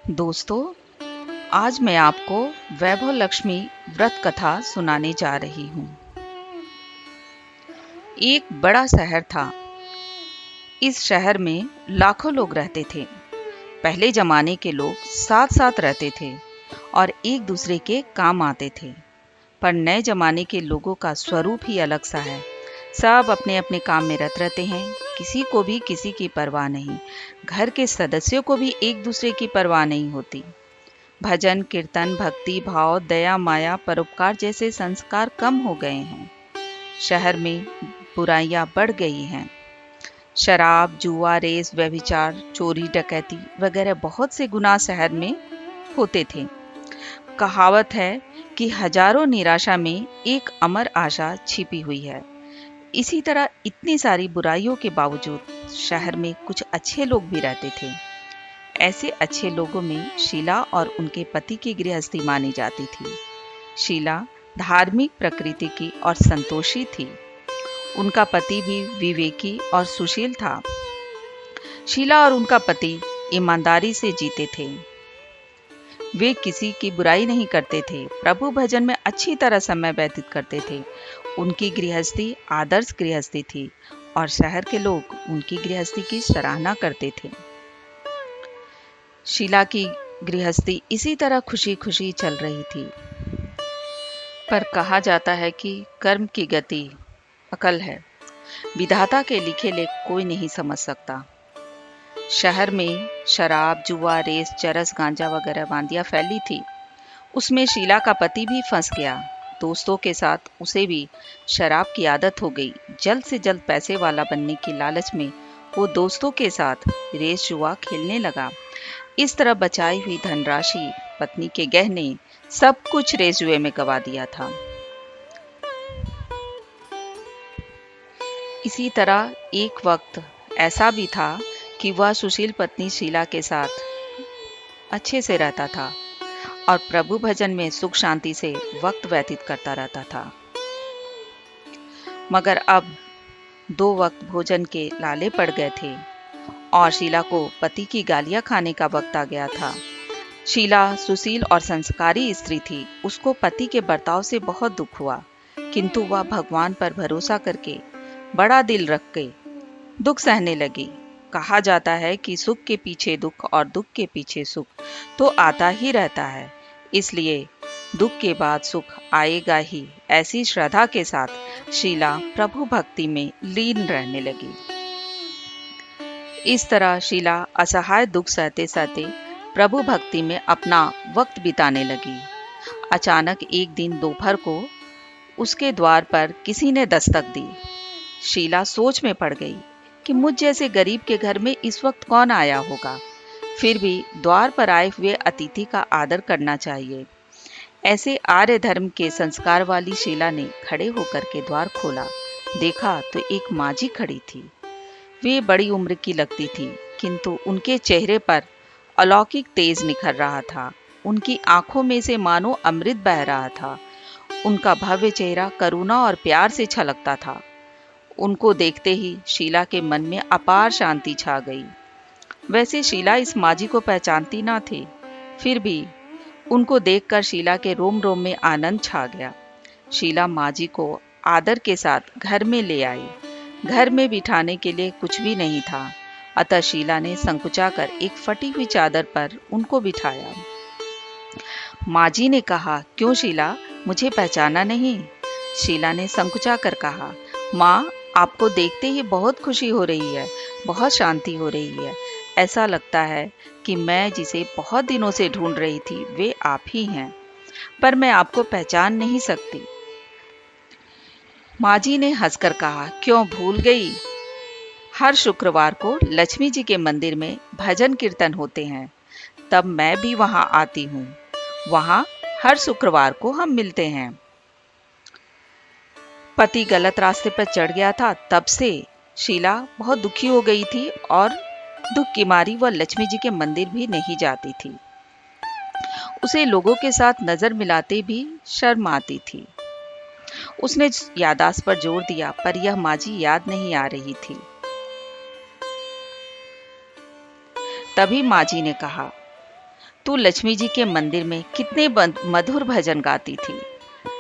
दोस्तों, आज मैं आपको वैभव लक्ष्मी व्रत कथा सुनाने जा रही हूँ। एक बड़ा शहर था। इस शहर में लाखों लोग रहते थे। पहले जमाने के लोग साथ साथ रहते थे और एक दूसरे के काम आते थे। पर नए जमाने के लोगों का स्वरूप ही अलग सा है। सब अपने अपने काम में रत रहते हैं। किसी को भी किसी की परवाह नहीं। घर के सदस्यों को भी एक दूसरे की परवाह नहीं होती। भजन, कीर्तन, भक्ति भाव, दया, माया, परोपकार जैसे संस्कार कम हो गए हैं। शहर में बुराइयां बढ़ गई हैं। शराब, जुआ, रेस, व्यभिचार, चोरी, डकैती वगैरह बहुत से गुनाह शहर में होते थे। कहावत है कि हजारों निराशा में एक अमर आशा छिपी हुई है। इसी तरह इतनी सारी बुराइयों के बावजूद शहर में कुछ अच्छे लोग भी रहते थे। ऐसे अच्छे लोगों में शीला और उनके पति की गृहस्थी मानी जाती थी। शीला धार्मिक प्रकृति की और संतोषी थी। उनका पति भी विवेकी और सुशील था। शीला और उनका पति ईमानदारी से जीते थे। वे किसी की बुराई नहीं करते थे। प्रभु भजन में अच्छी तरह समय व्यतीत करते थे। उनकी गृहस्थी आदर्श गृहस्थी थी और शहर के लोग उनकी गृहस्थी की सराहना करते थे। शीला की गृहस्थी इसी तरह खुशी खुशी चल रही थी। पर कहा जाता है कि कर्म की गति अकल है। विधाता के लिखे लेख कोई नहीं समझ सकता। शहर में शराब, जुआ, रेस, चरस, गांजा वगैरह बांदियां फैली थी। उसमें शीला का पति भी फंस गया। दोस्तों के साथ उसे भी शराब की आदत हो गई। जल्द से जल्द पैसे वाला बनने की लालच में वो दोस्तों के साथ रेस जुआ खेलने लगा। इस तरह बचाई हुई धनराशि, पत्नी के गहने, सब कुछ रेस जुए में गवा दिया था। इसी तरह एक वक्त ऐसा भी था कि वह सुशील पत्नी शीला के साथ अच्छे से रहता था और प्रभु भजन में सुख शांति से वक्त व्यतीत करता रहता था। मगर अब दो वक्त भोजन के लाले पड़ गए थे और शीला को पति की गालियां खाने का वक्त आ गया था। शीला सुशील और संस्कारी स्त्री थी। उसको पति के बर्ताव से बहुत दुख हुआ, किंतु वह भगवान पर भरोसा करके बड़ा दिल रख के दुख सहने लगी। कहा जाता है कि सुख के पीछे दुख और दुख के पीछे सुख तो आता ही रहता है, इसलिए दुख के बाद सुख आएगा ही। ऐसी श्रद्धा के साथ शीला प्रभु भक्ति में लीन रहने लगी। इस तरह शीला असहाय दुख सहते सहते प्रभु भक्ति में अपना वक्त बिताने लगी। अचानक एक दिन दोपहर को उसके द्वार पर किसी ने दस्तक दी। शीला सोच में पड़ गई कि मुझ जैसे गरीब के घर में इस वक्त कौन आया होगा। फिर भी द्वार पर आए हुए अतिथि का आदर करना चाहिए। ऐसे आर्य धर्म के संस्कार वाली शीला ने खड़े होकर के द्वार खोला। देखा तो एक माजी खड़ी थी। वे बड़ी उम्र की लगती थी, किंतु उनके चेहरे पर अलौकिक तेज निखर रहा था। उनकी आंखों में से मानो अमृत बह रहा था। उनका भव्य चेहरा करुणा और प्यार से छलकता था। उनको देखते ही शीला के मन में अपार शांति छा गई। वैसे शीला इस माजी को पहचानती ना थी, फिर भी उनको देखकर शीला के रोम रोम में आनंद छा गया। शीला माजी को आदर के साथ घर में ले आई। घर में बिठाने के लिए कुछ भी नहीं था, अतः शीला ने संकुचाकर एक फटी हुई चादर पर उनको बिठाया। माजी ने कहा, क्यों शीला, मुझे पहचाना नहीं? शीला ने संकुचाकर कहा, माँ, आपको देखते ही बहुत खुशी हो रही है, बहुत शांति हो रही है। ऐसा लगता है कि मैं जिसे बहुत दिनों से ढूंढ रही थी वे आप ही हैं, पर मैं आपको पहचान नहीं सकती। माजी ने हंसकर कहा, क्यों भूल गई? हर शुक्रवार को लक्ष्मी जी के मंदिर में भजन कीर्तन होते हैं, तब मैं भी वहां आती हूँ। वहां हर शुक्रवार को हम मिलते हैं। पति गलत रास्ते पर चढ़ गया था, तब से शीला बहुत दुखी हो गई थी और दुख की मारी वह लक्ष्मी जी के मंदिर भी नहीं जाती थी। उसे लोगों के साथ नजर मिलाते भी शर्म आती थी। उसने यादाश्त पर जोर दिया, पर यह माजी याद नहीं आ रही थी। तभी माजी ने कहा, तू लक्ष्मी जी के मंदिर में कितने मधुर भजन गाती थी।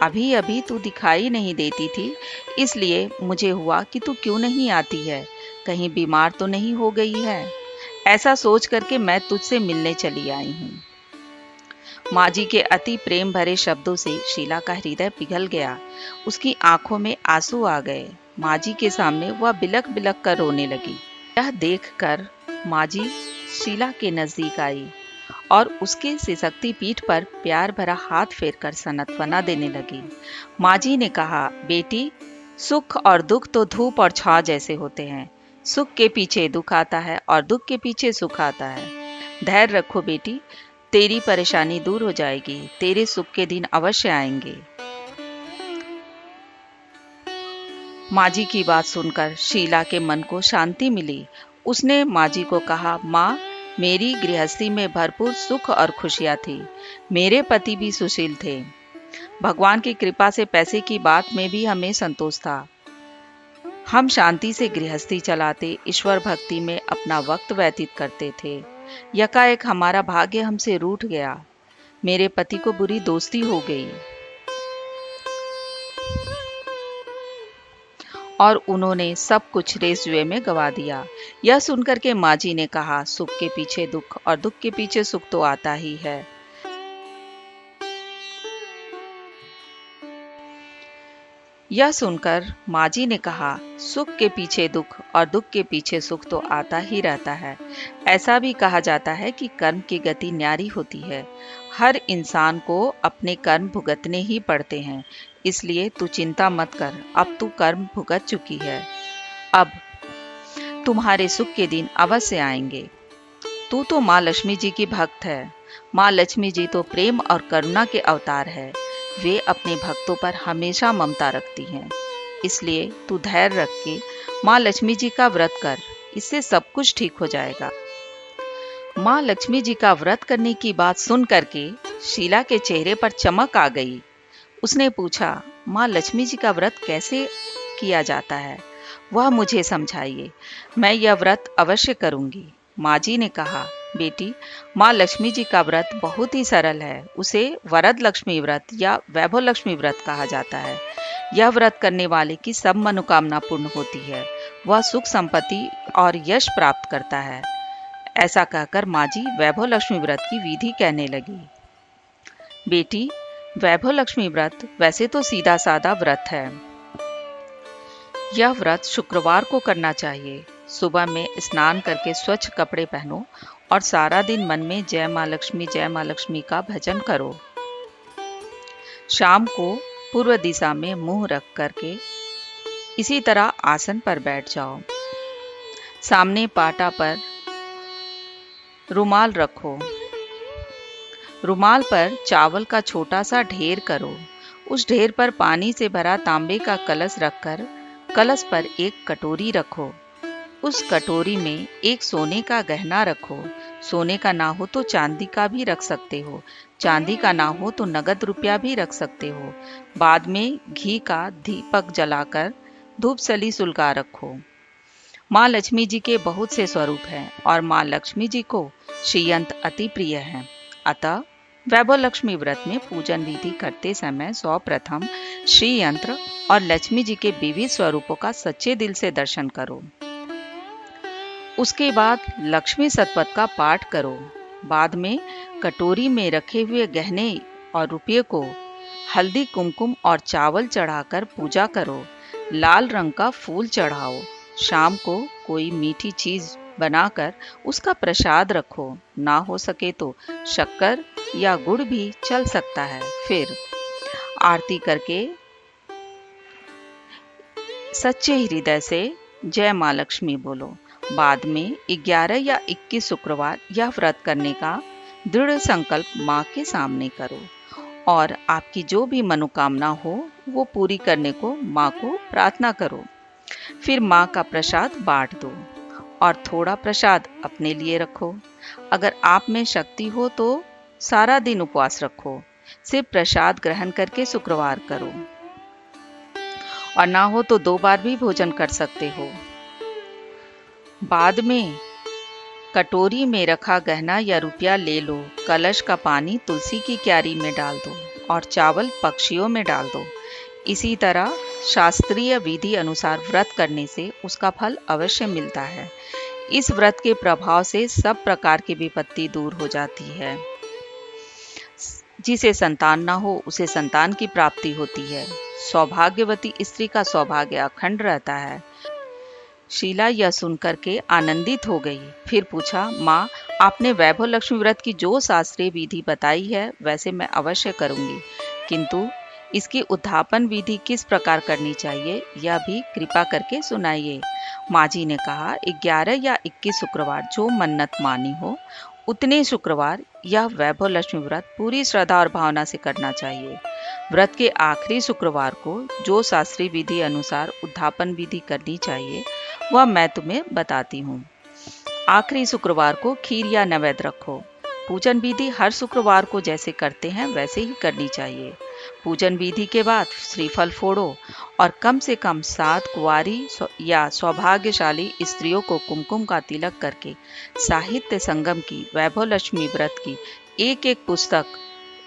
अभी अभी तू दिखाई नहीं देती थी, इसलिए मुझे हुआ कि तू क्यों नहीं आती है, कहीं बीमार तो नहीं हो गई है। ऐसा सोच करके मैं तुझसे मिलने चली आई हूँ। माँ जी के अति प्रेम भरे शब्दों से शीला का हृदय पिघल गया। उसकी आंखों में आंसू आ गए। माँ जी के सामने वह बिलक बिलक कर रोने लगी। यह देखकर माँ जी शीला के नजदीक आई और उसके सिसकती पीठ पर प्यार भरा हाथ फेरकर सनतवना देने लगी। माँ जी ने कहा, बेटी, सुख और दुख तो धूप और छांव जैसे होते हैं। सुख के पीछे दुख आता है और दुख के पीछे सुख आता है। धैर्य रखो बेटी, तेरी परेशानी दूर हो जाएगी, तेरे सुख के दिन अवश्य आएंगे। माँ जी की बात सुनकर शीला के मन को शांति मिली। उसने माँ जी को कहा, माँ, मेरी गृहस्थी में भरपूर सुख और खुशियाँ थी। मेरे पति भी सुशील थे। भगवान की कृपा से पैसे की बात में भी हमें संतोष था। हम शांति से गृहस्थी चलाते, ईश्वर भक्ति में अपना वक्त व्यतीत करते थे। यकाएक हमारा भाग्य हमसे रूठ गया। मेरे पति को बुरी दोस्ती हो गई और उन्होंने सब कुछ रेसजुए में गवा दिया। यह सुनकर के माँ जी ने कहा, सुख के पीछे दुख और दुख के पीछे सुख तो आता ही है। यह सुनकर माँ जी ने कहा, सुख के पीछे दुख और दुख के पीछे सुख तो आता ही रहता है। ऐसा भी कहा जाता है कि कर्म की गति न्यारी होती है। हर इंसान को अपने कर्म भुगतने ही पड़ते हैं। इसलिए तू चिंता मत कर, अब तू कर्म भुगत चुकी है। अब तुम्हारे सुख के दिन अवश्य आएंगे। तू तो माँ लक्ष्मी जी की भक्त है। माँ लक्ष्मी जी तो प्रेम और करुणा के अवतार है। वे अपने भक्तों पर हमेशा ममता रखती हैं। इसलिए तू धैर्य रख के माँ लक्ष्मी जी का व्रत कर, इससे सब कुछ ठीक हो जाएगा। माँ लक्ष्मी जी का व्रत करने की बात सुन करके शीला के चेहरे पर चमक आ गई। उसने पूछा, माँ लक्ष्मी जी का व्रत कैसे किया जाता है, वह मुझे समझाइए। मैं यह व्रत अवश्य करूंगी। माँ जी ने कहा, बेटी, माँ लक्ष्मी जी का व्रत बहुत ही सरल है। उसे वरद लक्ष्मी व्रत या वैभव लक्ष्मी व्रत कहा जाता है। यह व्रत करने वाले की सब मनोकामना पूर्ण होती है। वह सुख संपत्ति और यश प्राप्त करता है। ऐसा कहकर माँ जी वैभव लक्ष्मी व्रत की विधि कहने लगी। बेटी, वैभव लक्ष्मी व्रत वैसे तो सीधा साधा व्रत है। यह व्रत शुक्रवार को करना चाहिए। सुबह में स्नान करके स्वच्छ कपड़े पहनो और सारा दिन मन में जय माँ लक्ष्मी का भजन करो। शाम को पूर्व दिशा में मुंह रख करके इसी तरह आसन पर बैठ जाओ। सामने पाटा पर रुमाल रखो। रुमाल पर चावल का छोटा सा ढेर करो। उस ढेर पर पानी से भरा तांबे का कलश रखकर कलश पर एक कटोरी रखो। उस कटोरी में एक सोने का गहना रखो। सोने का ना हो तो चांदी का भी रख सकते हो। चांदी का ना हो तो नगद रुपया भी रख सकते हो। बाद में घी का दीपक जलाकर धूप सली सुलगा रखो। माँ लक्ष्मी जी के बहुत से स्वरूप हैं और माँ लक्ष्मी जी को श्रीयंत्र अति प्रिय है। अतः वैभव लक्ष्मी व्रत में पूजन विधि करते समय सर्वप्रथम श्रीयंत्र और लक्ष्मी जी के विविध स्वरूपों का सच्चे दिल से दर्शन करो। उसके बाद लक्ष्मी सतपथ का पाठ करो। बाद में कटोरी में रखे हुए गहने और रुपये को हल्दी कुमकुम और चावल चढ़ाकर पूजा करो। लाल रंग का फूल चढ़ाओ। शाम को कोई मीठी चीज बनाकर उसका प्रसाद रखो। ना हो सके तो शक्कर या गुड़ भी चल सकता है। फिर आरती करके सच्चे हृदय से जय माँ लक्ष्मी बोलो। बाद में 11 या 21 शुक्रवार यह व्रत करने का दृढ़ संकल्प माँ के सामने करो और आपकी जो भी मनोकामना हो वो पूरी करने को माँ को प्रार्थना करो। फिर माँ का प्रसाद बांट दो और थोड़ा प्रसाद अपने लिए रखो। अगर आप में शक्ति हो तो सारा दिन उपवास रखो। सिर्फ प्रसाद ग्रहण करके शुक्रवार करो और ना हो तो 2 बार भी भोजन कर सकते हो। बाद में कटोरी में रखा गहना या रुपया ले लो, कलश का पानी तुलसी की क्यारी में डाल दो और चावल पक्षियों में डाल दो। इसी तरह शास्त्रीय विधि अनुसार व्रत करने से उसका फल अवश्य मिलता है। इस व्रत के प्रभाव से सब प्रकार की विपत्ति दूर हो जाती है। जिसे संतान न हो उसे संतान की प्राप्ति होती है। सौभाग्यवती स्त्री का सौभाग्य अखंड रहता है। शीला यह सुनकर के आनंदित हो गई। फिर पूछा, माँ, आपने वैभव लक्ष्मी व्रत की जो शास्त्रीय विधि बताई है वैसे मैं अवश्य करूंगी, किंतु इसकी उद्धापन विधि किस प्रकार करनी चाहिए यह भी कृपा करके सुनाइए। माँ जी ने कहा, 11 या 21 शुक्रवार जो मन्नत मानी हो उतने शुक्रवार यह वैभव लक्ष्मी व्रत पूरी श्रद्धा और भावना से करना चाहिए। व्रत के आखिरी शुक्रवार को जो शास्त्रीय विधि अनुसार उद्धापन विधि करनी चाहिए वह मैं तुम्हें बताती हूँ। आखिरी शुक्रवार को खीर या नैवेद्य रखो। पूजन विधि हर शुक्रवार को जैसे करते हैं वैसे ही करनी चाहिए। पूजन विधि के बाद श्रीफल फोड़ो और कम से कम 7 कुंवारी या सौभाग्यशाली स्त्रियों को कुमकुम का तिलक करके साहित्य संगम की वैभव लक्ष्मी व्रत की एक एक पुस्तक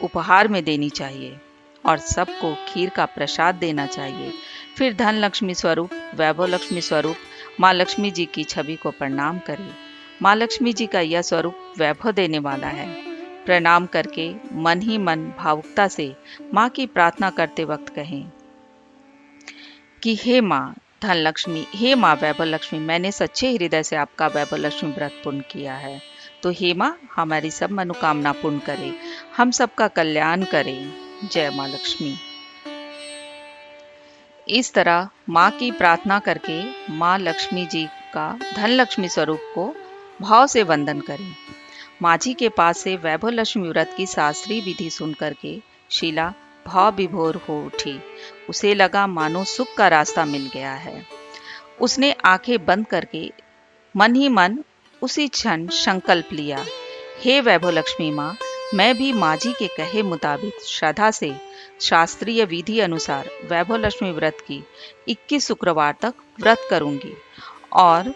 उपहार में देनी चाहिए और सबको खीर का प्रसाद देना चाहिए। फिर धन लक्ष्मी स्वरूप, वैभव लक्ष्मी स्वरूप माँ लक्ष्मी जी की छवि को प्रणाम करें। माँ लक्ष्मी जी का यह स्वरूप वैभव देने वाला है। प्रणाम करके मन ही मन भावुकता से माँ की प्रार्थना करते वक्त कहें कि हे माँ धन लक्ष्मी, हे माँ वैभव लक्ष्मी, मैंने सच्चे हृदय से आपका वैभव लक्ष्मी व्रत पूर्ण किया है, तो हे माँ हमारी सब मनोकामना पूर्ण करे, हम सबका कल्याण करें। जय माँ लक्ष्मी। इस तरह माँ की प्रार्थना करके माँ लक्ष्मी जी का धन लक्ष्मी स्वरूप को भाव से वंदन करें। माँ जी के पास से वैभव लक्ष्मी व्रत की शास्त्रीय विधि सुन करके शीला भाव विभोर हो उठी। उसे लगा मानो सुख का रास्ता मिल गया है। उसने आंखें बंद करके मन ही मन उसी क्षण संकल्प लिया, हे वैभव लक्ष्मी माँ, मैं भी माँ जी के कहे मुताबिक श्रद्धा से शास्त्रीय विधि अनुसार वैभव लक्ष्मी व्रत की 21 शुक्रवार तक व्रत करूंगी और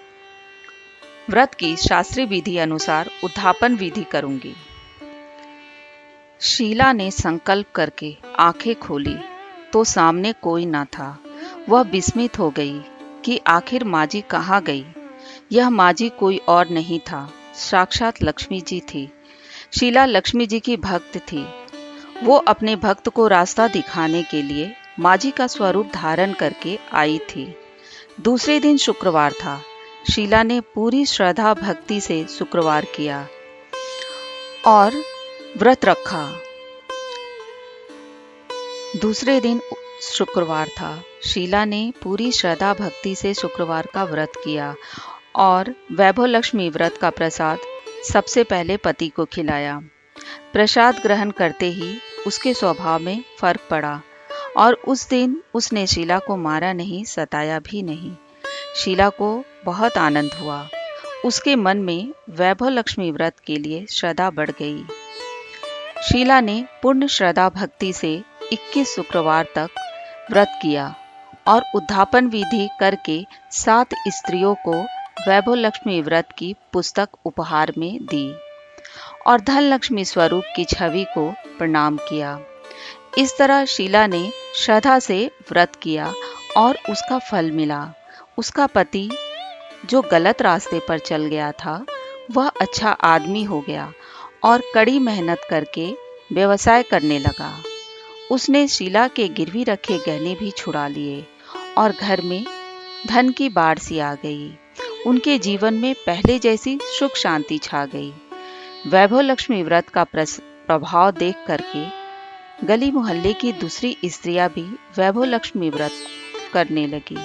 व्रत की शास्त्रीय विधि अनुसार उद्धापन विधि करूंगी। शीला ने संकल्प करके आंखें खोली तो सामने कोई न था। वह विस्मित हो गई कि आखिर माँ जी कहाँ गई। यह माँ जी कोई और नहीं था, साक्षात लक्ष्मी जी थी। शीला लक्ष्मी जी की भक्त थी। वो अपने भक्त को रास्ता दिखाने के लिए माँ जी का स्वरूप धारण करके आई थी। दूसरे दिन शुक्रवार था। शीला ने पूरी श्रद्धा भक्ति से शुक्रवार किया और व्रत रखा। दूसरे दिन शुक्रवार था। शीला ने पूरी श्रद्धा भक्ति से शुक्रवार का व्रत किया और वैभव लक्ष्मी व्रत का प्रसाद सबसे पहले पति को खिलाया। प्रसाद ग्रहण करते ही उसके स्वभाव में फर्क पड़ा और उस दिन उसने शीला को मारा नहीं, सताया भी नहीं। शीला को बहुत आनंद हुआ। उसके मन में वैभव लक्ष्मी व्रत के लिए श्रद्धा बढ़ गई। शीला ने पूर्ण श्रद्धा भक्ति से 21 शुक्रवार तक व्रत किया और उद्धापन विधि करके 7 स्त्रियों को वैभव लक्ष्मी व्रत की पुस्तक उपहार में दी और धन लक्ष्मी स्वरूप की छवि को प्रणाम किया। इस तरह शीला ने श्रद्धा से व्रत किया और उसका फल मिला। उसका पति जो गलत रास्ते पर चल गया था वह अच्छा आदमी हो गया और कड़ी मेहनत करके व्यवसाय करने लगा। उसने शीला के गिरवी रखे गहने भी छुड़ा लिए और घर में धन की बाढ़ सी आ गई। उनके जीवन में पहले जैसी सुख शांति छा गई। वैभव लक्ष्मी व्रत का प्रभाव देख करके गली मोहल्ले की दूसरी स्त्रियां भी वैभव लक्ष्मी व्रत करने लगी।